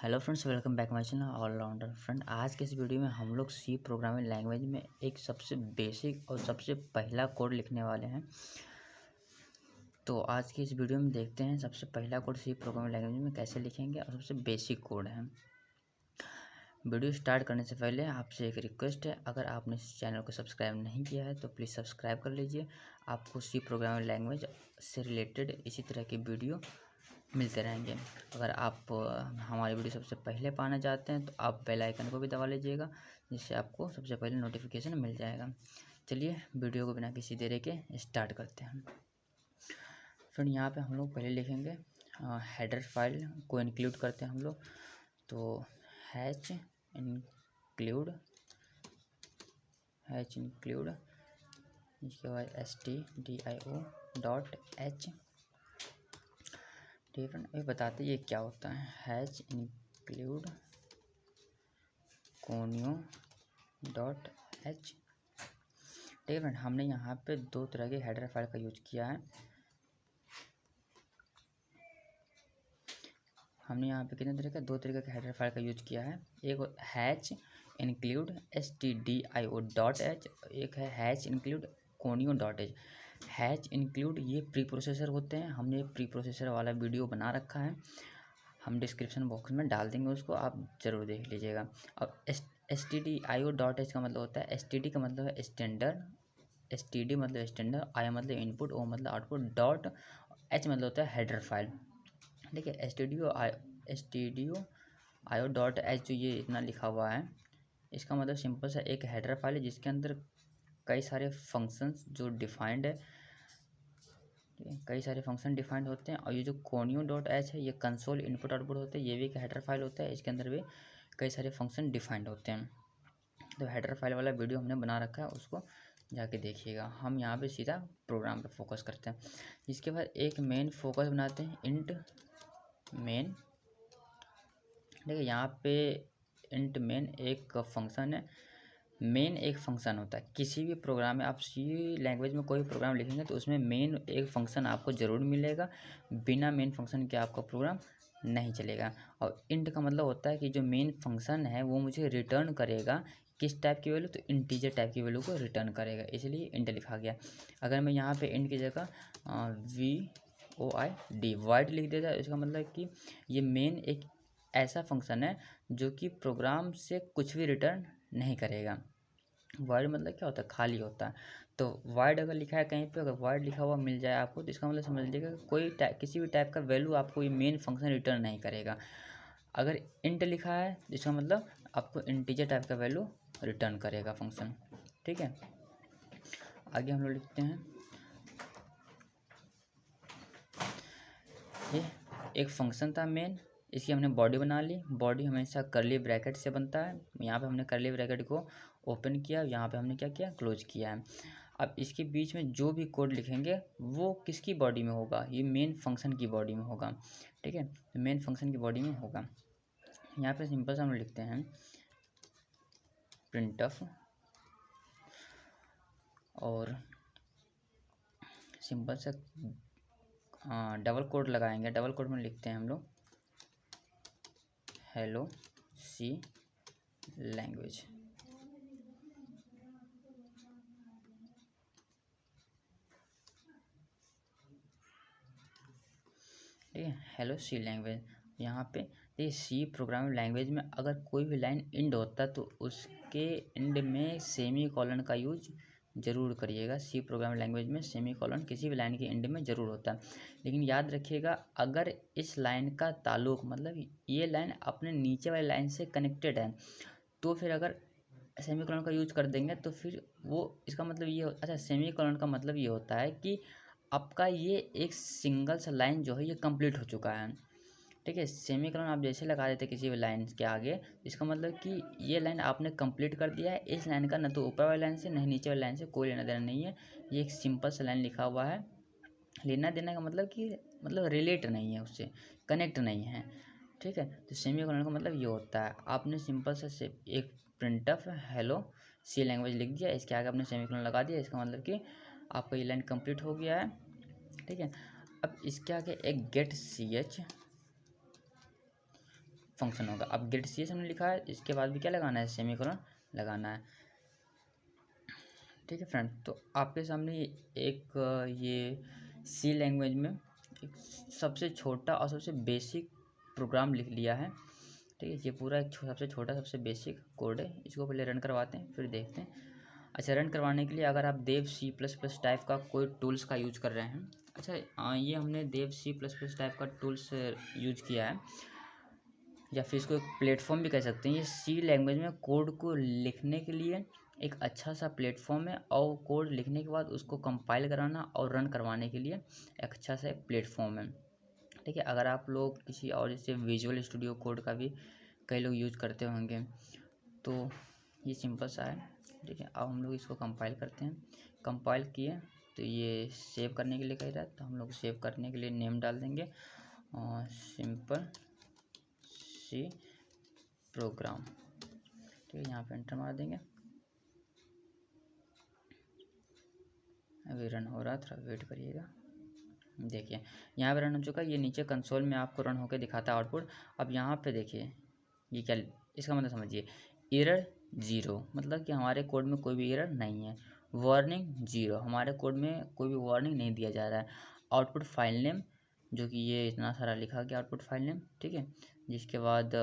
Hello friends, welcome back my channel allrounder friend. आज के इस वीडियो में हम लोग सी प्रोग्रामिंग लैंग्वेज में एक सबसे बेसिक और सबसे पहला कोड लिखने वाले हैं। तो आज की इस वीडियो में देखते हैं सबसे पहला कोड सी प्रोग्रामिंग लैंग्वेज में कैसे लिखेंगे और सबसे बेसिक कोड है। वीडियो स्टार्ट करने से पहले आपसे एक रिक्वेस्ट है, अगर आपने इस चैनल को सब्सक्राइब नहीं किया है तो प्लीज़ सब्सक्राइब कर लीजिए। आपको सी प्रोग्रामिंग लैंग्वेज से रिलेटेड इसी तरह की वीडियो मिलते रहेंगे। अगर आप हमारी वीडियो सबसे पहले पाना चाहते हैं तो आप बेल आइकन को भी दबा लीजिएगा, जिससे आपको सबसे पहले नोटिफिकेशन मिल जाएगा। चलिए वीडियो को बिना किसी देरी के स्टार्ट करते हैं। फिर यहाँ पे हम लोग पहले लिखेंगे हेडर फाइल को इंक्लूड करते हैं हम लोग। तो हैच इंक्लूड इसके बाद stdio.h। ठीक है, अभी बताते ये क्या होता है। Hatch include conio.h। ठीक है, हमने यहाँ पे दो तरह के हेडर फाइल का यूज किया है। हमने यहाँ पे कितने तरह का दो तरीके के हेडर फाइल का यूज किया है। एक हैच इंक्लूड stdio.h, एक है hatch include conio.h। Hatch include ये प्री प्रोसेसर होते हैं। हमने प्री प्रोसेसर वाला वीडियो बना रखा है, हम डिस्क्रिप्शन बॉक्स में डाल देंगे, उसको आप ज़रूर देख लीजिएगा। अब stdio.h का मतलब होता है, std का मतलब है स्टैंडर्ड, std मतलब स्टैंडर्ड, i मतलब इनपुट, o मतलब आउटपुट, डॉट h मतलब होता है हेडर फाइल। ठीक है, stdio.io.h जो ये इतना लिखा हुआ है, इसका मतलब सिंपल सा एक हेडर फाइल है जिसके अंदर कई सारे फंक्शंस जो डिफाइंड है, कई सारे फंक्शन डिफाइंड होते हैं। और ये जो conio.h है ये कंसोल इनपुट आउटपुट होते हैं, ये भी एक हेडर फाइल होता है, इसके अंदर भी कई सारे फंक्शन डिफाइंड होते हैं। तो हेडर फाइल वाला वीडियो हमने बना रखा है, उसको जाके देखिएगा। हम यहाँ पे सीधा प्रोग्राम पे फोकस करते हैं। इसके बाद एक मेन फोकस बनाते हैं, इंट मेन। देखिए यहाँ पे इंट मेन एक फंक्शन है। मेन एक फंक्शन होता है किसी भी प्रोग्राम में। आप सी लैंग्वेज में कोई भी प्रोग्राम लिखेंगे तो उसमें मेन एक फंक्शन आपको ज़रूर मिलेगा। बिना मेन फंक्शन के आपका प्रोग्राम नहीं चलेगा। और इंट का मतलब होता है कि जो मेन फंक्शन है वो मुझे रिटर्न करेगा किस टाइप की वैल्यू, तो इंटीजर टाइप की वैल्यू को रिटर्न करेगा, इसलिए इंट लिखा गया। अगर मैं यहाँ पे इंट की जगह void वाइड लिख देता है, इसका मतलब कि ये मेन एक ऐसा फंक्शन है जो कि प्रोग्राम से कुछ भी रिटर्न नहीं करेगा। वाइड मतलब क्या होता है, खाली होता है। तो वाइड अगर लिखा है कहीं पे, अगर वाइड लिखा हुआ मिल जाए आपको, तो इसका मतलब समझ लीजिएगा कोई किसी भी टाइप का वैल्यू आपको ये मेन फंक्शन रिटर्न नहीं करेगा। अगर इंट लिखा है तो इसका मतलब आपको इंटीजर टाइप का वैल्यू रिटर्न करेगा फंक्शन। ठीक है, आगे हम लोग लिखते हैं, ये एक फंक्शन था मेन, इसकी हमने बॉडी बना ली। बॉडी हमेशा करली ब्रैकेट से बनता है। यहाँ पे हमने करली ब्रैकेट को ओपन किया, यहाँ पे हमने क्या किया, क्लोज किया है। अब इसके बीच में जो भी कोड लिखेंगे वो किसकी बॉडी में होगा, ये मेन फंक्शन की बॉडी में होगा। ठीक है, तो मेन फंक्शन की बॉडी में होगा। यहाँ पे सिंपल सा हम लिखते हैं printf, और सिंपल सा डबल कोड लगाएंगे। डबल कोड में लिखते हैं हम लोग हेलो सी लैंग्वेज। ठीक है, हेलो सी लैंग्वेज। यहाँ पे ये सी प्रोग्रामिंग लैंग्वेज में अगर कोई भी लाइन इंड होता है तो उसके इंड में सेमी कॉलन का यूज ज़रूर करिएगा। सी प्रोग्रामिंग लैंग्वेज में सेमी कॉलन किसी भी लाइन के इंड में ज़रूर होता है। लेकिन याद रखिएगा, अगर इस लाइन का ताल्लुक मतलब ये लाइन अपने नीचे वाली लाइन से कनेक्टेड है, तो फिर अगर सेमी कॉलन का यूज कर देंगे तो फिर वो, इसका मतलब ये अच्छा, सेमी कॉलन का मतलब ये होता है कि आपका ये एक सिंगल सा लाइन जो है ये कंप्लीट हो चुका है। ठीक है, सेमी कॉलन आप जैसे लगा देते किसी भी लाइन के आगे, इसका मतलब कि ये लाइन आपने कंप्लीट कर दिया है। इस लाइन का न तो ऊपर वाली लाइन से न नीचे वाली लाइन से कोई लेना देना नहीं है। ये एक सिंपल सा लाइन लिखा हुआ है। लेना देना का मतलब कि मतलब रिलेट नहीं है, उससे कनेक्ट नहीं है। ठीक है, तो सेमी कॉलन का मतलब ये होता है, आपने सिंपल सा से एक printf हेलो सी लैंग्वेज लिख दिया, इसके आगे आपने सेमी कॉलन लगा दिया, इसका मतलब कि आपका ये लाइन कंप्लीट हो गया है। ठीक है, अब इसके आगे एक गेट ch फंक्शन होगा। अब गेट सी एस हमने लिखा है, इसके बाद भी क्या लगाना है, सेमीकोलन लगाना है। ठीक है फ्रेंड, तो आपके सामने एक ये सी लैंग्वेज में एक सबसे छोटा और सबसे बेसिक प्रोग्राम लिख लिया है। ठीक है, ये पूरा एक सबसे छोटा सबसे बेसिक कोड है। इसको पहले रन करवाते हैं फिर देखते हैं। अच्छा, रन करवाने के लिए अगर आप देव सी प्लस प्लस टाइप का कोई टूल्स का यूज कर रहे हैं, अच्छा ये हमने देव सी प्लस प्लस टाइप का टूल्स यूज किया है, या फिर इसको एक प्लेटफॉर्म भी कह सकते हैं। ये सी लैंग्वेज में कोड को लिखने के लिए एक अच्छा सा प्लेटफॉर्म है, और कोड लिखने के बाद उसको कंपाइल कराना और रन करवाने के लिए एक अच्छा सा एक प्लेटफॉर्म है। ठीक है, अगर आप लोग किसी और जैसे विजुअल स्टूडियो कोड का भी कई लोग यूज करते होंगे, तो ये सिंपल सा है। ठीक है, अब हम लोग इसको कंपाइल करते हैं। कंपाइल किए तो ये सेव करने के लिए कह रहा है, तो हम लोग सेव करने के लिए नेम डाल देंगे और सिंपल सी प्रोग्राम। ठीक है, यहाँ पे एंटर मार देंगे। अभी रन हो रहा, थोड़ा वेट करिएगा। देखिए यहाँ पे रन हो चुका है, ये नीचे कंसोल में आपको रन होकर दिखाता है आउटपुट। अब यहाँ पे देखिए ये क्या, इसका मतलब समझिए, एरर 0 मतलब कि हमारे कोड में कोई भी एरर नहीं है। वार्निंग 0, हमारे कोड में कोई भी वार्निंग नहीं दिया जा रहा है। आउटपुट फाइल नेम, जो कि ये इतना सारा लिखा गया आउटपुट फाइल नेम। ठीक है, जिसके बाद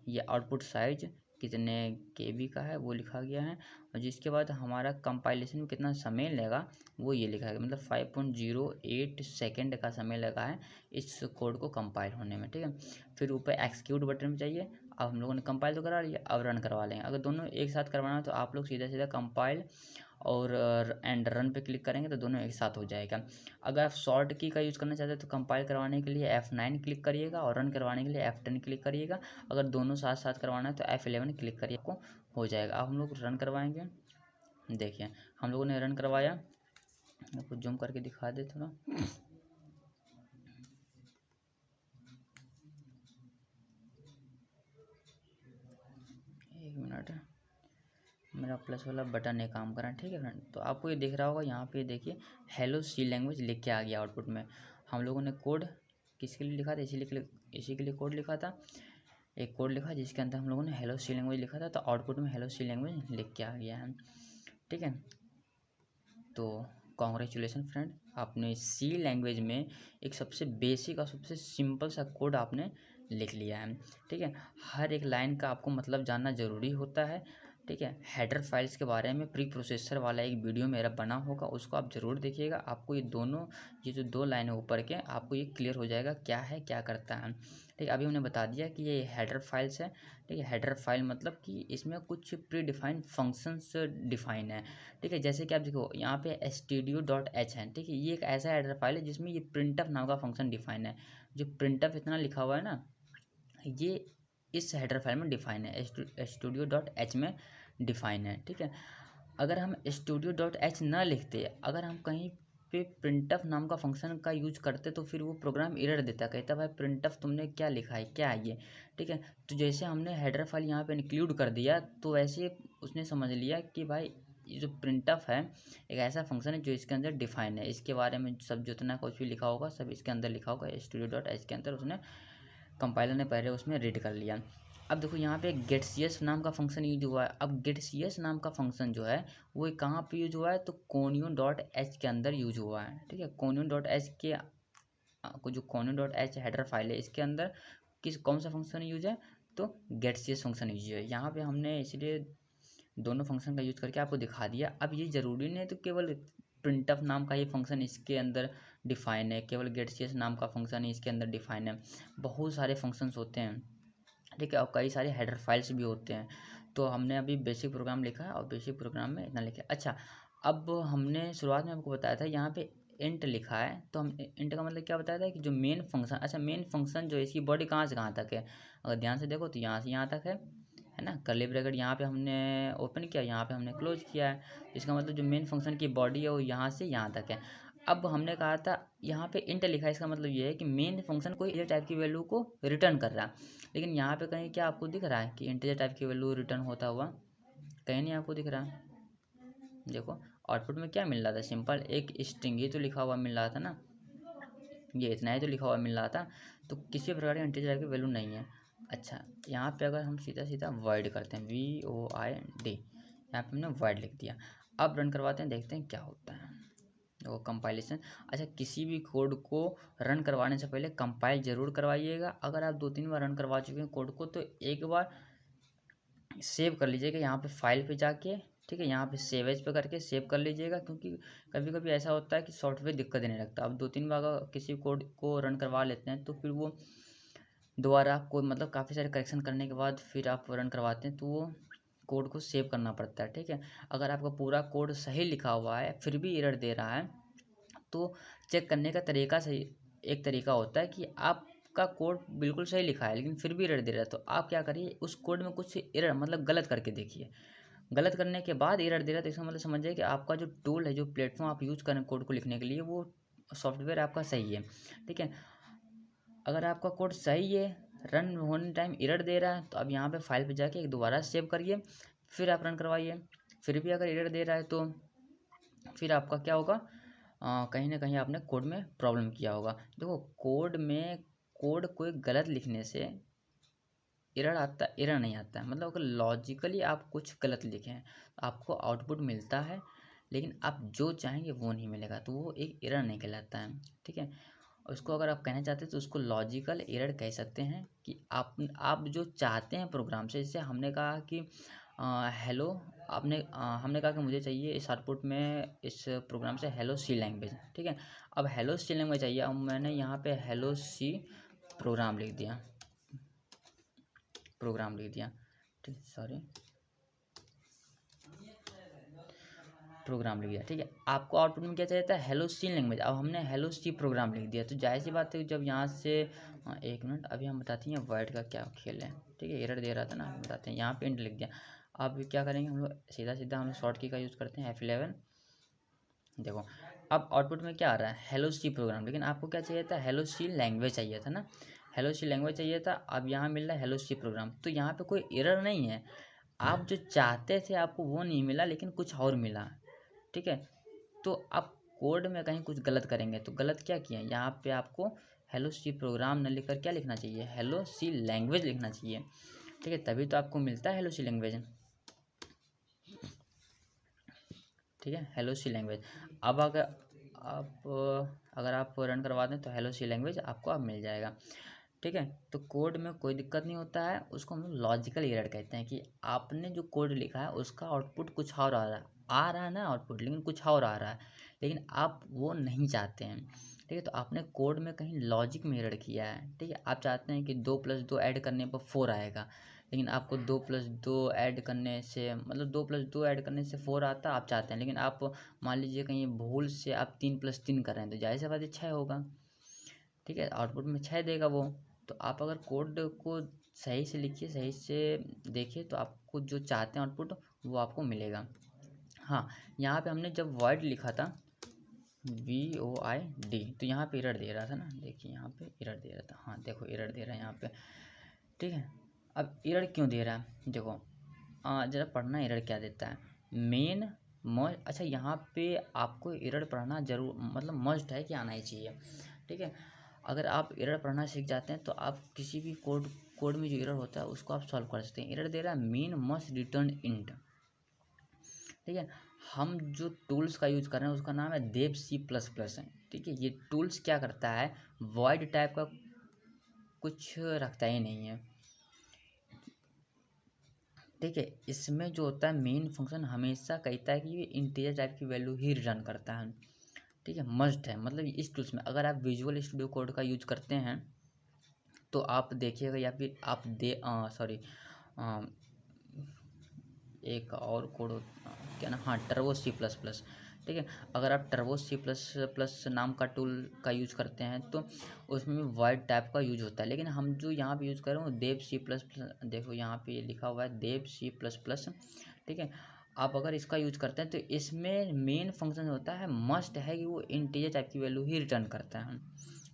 ये आउटपुट साइज कितने KB का है वो लिखा गया है, और जिसके बाद हमारा कंपाइलेशन में कितना समय लेगा वो ये लिखा है, मतलब 5.08 सेकेंड का समय लगा है इस कोड को कंपाइल होने में। ठीक है, फिर ऊपर एक्सिक्यूट बटन में चाहिए। अब हम लोगों ने कंपाइल तो करा लिया, अब रन करवा लेंगे। अगर दोनों एक साथ करवाना है तो आप लोग सीधा सीधा कंपाइल और एंड रन पे क्लिक करेंगे तो दोनों एक साथ हो जाएगा। अगर आप शॉर्ट की का यूज़ करना चाहते हैं तो कंपाइल करवाने के लिए F9 क्लिक करिएगा और रन करवाने के लिए F10 क्लिक करिएगा। अगर दोनों साथ साथ करवाना है तो F11 क्लिक करिए, आपको हो जाएगा। अब हम लोग रन करवाएंगे। देखिए हम लोगों ने रन करवाया, आपको जूम करके दिखा दे थोड़ा। एक मिनट, मेरा प्लस वाला बटन नहीं काम कर रहा है। ठीक है फ्रेंड, तो आपको ये दिख रहा होगा, यहाँ पे देखिए हेलो सी लैंग्वेज लिख के आ गया आउटपुट में। हम लोगों ने कोड किसके लिए लिखा था, इसी के लिए कोड लिखा था। एक कोड लिखा जिसके अंदर हम लोगों ने हेलो सी लैंग्वेज लिखा था, तो आउटपुट में हेलो सी लैंग्वेज लिख के आ गया है। ठीक है, तो कॉन्ग्रेचुलेसन फ्रेंड, आपने सी लैंग्वेज में एक सबसे बेसिक और सबसे सिंपल सा कोड आपने लिख लिया है। ठीक है, हर एक लाइन का आपको मतलब जानना ज़रूरी होता है। ठीक है, हेडर फाइल्स के बारे में प्री प्रोसेसर वाला एक वीडियो मेरा बना होगा, उसको आप ज़रूर देखिएगा। आपको ये जो दो लाइन है ऊपर के, आपको ये क्लियर हो जाएगा क्या है क्या करता है। ठीक है, अभी हमने बता दिया कि ये हेडर फाइल्स है। ठीक है, हेडर फाइल मतलब कि इसमें कुछ प्री डिफाइंड फंक्शंस डिफाइन है। ठीक है, जैसे कि आप देखो यहाँ पे stdio.h है। ठीक है, ये एक ऐसा हेडर फाइल है जिसमें ये printf नाम का फंक्शन डिफाइन है। जो printf इतना लिखा हुआ है ना, ये इस हेडर फाइल में डिफाइन है, studio.h में डिफाइन है। ठीक है, अगर हम studio.h ना लिखते, अगर हम कहीं पे printf नाम का फंक्शन का यूज करते, तो फिर वो प्रोग्राम एरर देता, कहता भाई printf तुमने क्या लिखा है, क्या है ये। ठीक है, तो जैसे हमने हेडर फाइल यहाँ पे इंक्लूड कर दिया, तो वैसे उसने समझ लिया कि भाई ये जो printf है एक ऐसा फंक्शन है जो इसके अंदर डिफाइन है। इसके बारे में सब जितना कुछ भी लिखा होगा सब इसके अंदर लिखा होगा, studio.h के अंदर उसने कंपाइलर ने पहले उसमें रीड कर लिया। अब देखो यहाँ पे गेट सी एस नाम का फंक्शन यूज हुआ है। अब गेट सी एस नाम का फंक्शन जो है वो कहाँ पे यूज हुआ है, तो conio.h के अंदर यूज हुआ है। ठीक है, conio.h के जो conio.h हेडर फाइल है इसके अंदर कौन सा फंक्शन यूज है, तो get C S function use है। यहाँ पे हमने इसलिए दोनों फंक्शन का यूज करके आपको दिखा दिया। अब ये ज़रूरी नहीं है तो केवल printf नाम का ये फंक्शन इसके अंदर डिफाइन है, केवल getcs नाम का फंक्शन ही इसके अंदर डिफाइन है। बहुत सारे फंक्शंस होते हैं। ठीक है, और कई सारे हेडर फाइल्स भी होते हैं। तो हमने अभी बेसिक प्रोग्राम लिखा है और बेसिक प्रोग्राम में इतना लिखा है। अच्छा, अब हमने शुरुआत में आपको बताया था यहाँ पे इंट लिखा है, तो हम इंट का मतलब क्या बताया था कि जो मेन फंक्शन, अच्छा मेन फंक्शन जो है इसकी बॉडी कहाँ से कहाँ तक है, अगर ध्यान से देखो तो यहाँ से यहाँ तक है ना। कर्ली ब्रैकेट यहाँ पे हमने ओपन किया, यहाँ पे हमने क्लोज किया है। इसका मतलब जो मेन फंक्शन की बॉडी है वो यहाँ से यहाँ तक है। अब हमने कहा था यहाँ पे इंट लिखा है, इसका मतलब ये है कि मेन फंक्शन कोई इंटीजर टाइप की वैल्यू को रिटर्न कर रहा है। लेकिन यहाँ पे कहीं क्या आपको दिख रहा है कि इंटीजर टाइप की वैल्यू रिटर्न होता हुआ, कहीं नहीं आपको दिख रहा है। देखो आउटपुट में क्या मिल रहा था, सिंपल एक स्ट्रिंग ही तो लिखा हुआ मिल रहा था ना, ये इतना ही तो लिखा हुआ मिल रहा था। तो किसी प्रकार का इंटीजर टाइप की वैल्यू नहीं है। अच्छा, यहाँ पे अगर हम सीधा सीधा void करते हैं VOID, यहाँ पे हमने void लिख दिया। अब रन करवाते हैं, देखते हैं क्या होता है वो कंपाइलेशन। अच्छा, किसी भी कोड को रन करवाने से पहले कंपाइल जरूर करवाइएगा। अगर आप 2-3 बार रन करवा चुके हैं कोड को तो एक बार सेव कर लीजिएगा यहाँ पे फाइल पे जाके, ठीक है, यहाँ पे सेव एज पे करके सेव कर लीजिएगा, क्योंकि कभी कभी ऐसा होता है कि सॉफ्टवेयर दिक्कत देने लगता है। अब 2-3 बार अगर किसी कोड को रन करवा लेते हैं तो फिर वो दोबारा कोई मतलब काफ़ी सारे करेक्शन करने के बाद फिर आप रन करवाते हैं तो वो कोड को सेव करना पड़ता है, ठीक है। अगर आपका पूरा कोड सही लिखा हुआ है फिर भी एरर दे रहा है तो चेक करने का तरीका सही, एक तरीका होता है कि आपका कोड बिल्कुल सही लिखा है लेकिन फिर भी एरर दे रहा है, तो आप क्या करिए, उस कोड में कुछ एरर मतलब गलत करके देखिए। गलत करने के बाद एरर दे रहा है तो इसका मतलब समझिए कि आपका जो टूल है, जो प्लेटफॉर्म आप यूज़ करें कोड को लिखने के लिए, वो सॉफ्टवेयर आपका सही है, ठीक है। अगर आपका कोड सही है, रन होने टाइम एरर दे रहा है, तो अब यहाँ पे फाइल पे जाके एक दोबारा सेव करिए, फिर आप रन करवाइए। फिर भी अगर एरर दे रहा है तो फिर आपका क्या होगा, कहीं ना कहीं आपने कोड में प्रॉब्लम किया होगा। देखो, कोड कोई गलत लिखने से एरर आता, एरर नहीं आता है, मतलब अगर लॉजिकली आप कुछ गलत लिखें तो आपको आउटपुट मिलता है लेकिन आप जो चाहेंगे वो नहीं मिलेगा, तो वो एक एरर नहीं कहलाता है, ठीक है। उसको अगर आप कहना चाहते हैं तो उसको लॉजिकल एरर कह सकते हैं कि आप जो चाहते हैं प्रोग्राम से, जैसे हमने कहा कि हेलो, हमने कहा कि मुझे चाहिए इस आउटपुट में, इस प्रोग्राम से हेलो सी लैंग्वेज, ठीक है। अब हेलो सी लैंग्वेज चाहिए, अब मैंने यहाँ पे हेलो सी प्रोग्राम लिख दिया, ठीक, सॉरी, प्रोग्राम लिख दिया, ठीक है। आपको आउटपुट में क्या चाहिए था, हेलो सी लैंग्वेज, अब हमने हेलो सी प्रोग्राम लिख दिया, तो जाहिर सी बात है जब यहाँ से, एक मिनट, अभी हम बताते हैं वर्ड का क्या खेल है, ठीक है। एरर दे रहा था ना, बताते हैं, यहाँ पे इंट लिख दिया। अब क्या करेंगे हम लोग, सीधा सीधा हम लोग शॉर्ट की का यूज़ करते हैं F11। देखो, अब आउटपुट में क्या आ रहा है, हेलो सी प्रोग्राम, लेकिन आपको क्या चाहिए था, हेलो सी लैंग्वेज चाहिए था ना, हेलो सी लैंग्वेज चाहिए था। अब यहाँ मिल रहा है हेलो सी प्रोग्राम, तो यहाँ पे कोई एरर नहीं है, आप जो चाहते थे आपको वो नहीं मिला लेकिन कुछ और मिला, ठीक है। तो आप कोड में कहीं कुछ गलत करेंगे तो गलत क्या किया, यहाँ पे आपको हेलो सी प्रोग्राम न लिखकर क्या लिखना चाहिए, हेलो सी लैंग्वेज लिखना चाहिए, ठीक है, तभी तो आपको मिलता है हेलो सी लैंग्वेज, ठीक है, हेलो सी लैंग्वेज। अब अगर आप रन करवा दें तो हेलो सी लैंग्वेज आपको अब मिल जाएगा, ठीक है। तो कोड में कोई दिक्कत नहीं होता है, उसको हम लोग लॉजिकल एरर कहते हैं कि आपने जो कोड लिखा है उसका आउटपुट कुछ और आ रहा है ना आउटपुट, लेकिन कुछ और आ रहा है, लेकिन आप वो नहीं चाहते हैं, ठीक है। तो आपने कोड में कहीं लॉजिक में एरर किया है, ठीक है। आप चाहते हैं कि 2+2 ऐड करने पर 4 आएगा, लेकिन आपको 2+2 ऐड करने से, मतलब 2+2 ऐड करने से 4 आता आप चाहते हैं, लेकिन आप मान लीजिए कहीं भूल से आप 3+3 कर रहे हैं तो जाहिर सी बात है 6 होगा, ठीक है, आउटपुट में 6 देगा वो। तो आप अगर कोड को सही से लिखिए, सही से देखिए, तो आपको जो चाहते हैं आउटपुट वो आपको मिलेगा। हाँ, यहाँ पे हमने जब वर्ड लिखा था VOID, तो यहाँ पे एरर दे रहा था ना, देखिए यहाँ पे एरर दे रहा था, हाँ देखो एरर दे रहा है यहाँ पे, ठीक है। अब एरर क्यों दे रहा है, देखो ज़रा पढ़ना एरर क्या देता है, मेन मस्ट। अच्छा, यहाँ पे आपको एरर पढ़ना जरूर, मतलब मस्ट है कि आना ही चाहिए, ठीक है। अगर आप एरर पढ़ना सीख जाते हैं तो आप किसी भी कोड में जो एरर होता है उसको आप सॉल्व कर सकते हैं। एरर दे रहा है मेन मस्ट रिटर्न इंट, ठीक है। हम जो टूल्स का यूज़ कर रहे हैं उसका नाम है देव C++ है, ठीक है। ये टूल्स क्या करता है, वॉइड टाइप का कुछ रखता ही नहीं है, ठीक है। इसमें जो होता है मेन फंक्शन हमेशा कहता है कि ये इंटीजर टाइप की वैल्यू ही रिटर्न करता है, ठीक है, मस्ट है। मतलब इस टूल्स में अगर आप विजुअल स्टूडियो कोड का यूज करते हैं तो आप देखिएगा, या फिर आप सॉरी, एक और कोड क्या ना, हाँ टर्बो C++, ठीक है। अगर आप टर्बो C++ नाम का टूल का यूज़ करते हैं तो उसमें वॉइड टाइप का यूज होता है, लेकिन हम जो यहाँ पे यूज़ कर रहे हैं देव C++, देखो यहाँ पे लिखा हुआ है देव C++, ठीक है। आप अगर इसका यूज करते हैं तो इसमें मेन फंक्शन होता है, मस्ट है कि वो इंटीजर टाइप की वैल्यू ही रिटर्न करता है,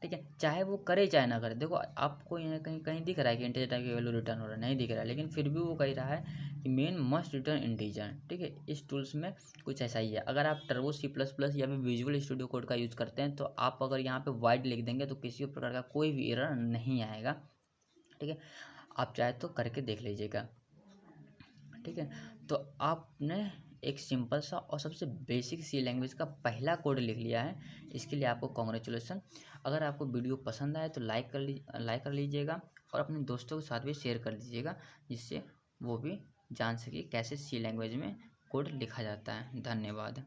ठीक है, चाहे वो करे चाहे ना करे। देखो आपको यहाँ कहीं कहीं दिख रहा है कि इंटीजर टाइप की वैल्यू रिटर्न हो रहा है, नहीं दिख रहा है, लेकिन फिर भी वो कह रहा है कि मेन मस्ट रिटर्न इंटीजर, ठीक है। इस टूल्स में कुछ ऐसा ही है। अगर आप टर्बो C++ या फिर विजुअल स्टूडियो कोड का यूज़ करते हैं तो आप अगर यहाँ पे वाइड लिख देंगे तो किसी भी प्रकार का कोई भी एरर नहीं आएगा, ठीक है। आप चाहे तो करके देख लीजिएगा। ठीक है, तो आपने एक सिंपल सा और सबसे बेसिक सी लैंग्वेज का पहला कोड लिख लिया है। इसके लिए आपको कॉन्ग्रेचुलेसन। अगर आपको वीडियो पसंद आए तो लाइक कर लीजिएगा और अपने दोस्तों के साथ भी शेयर कर दीजिएगा, जिससे वो भी जान सके कैसे सी लैंग्वेज में कोड लिखा जाता है। धन्यवाद।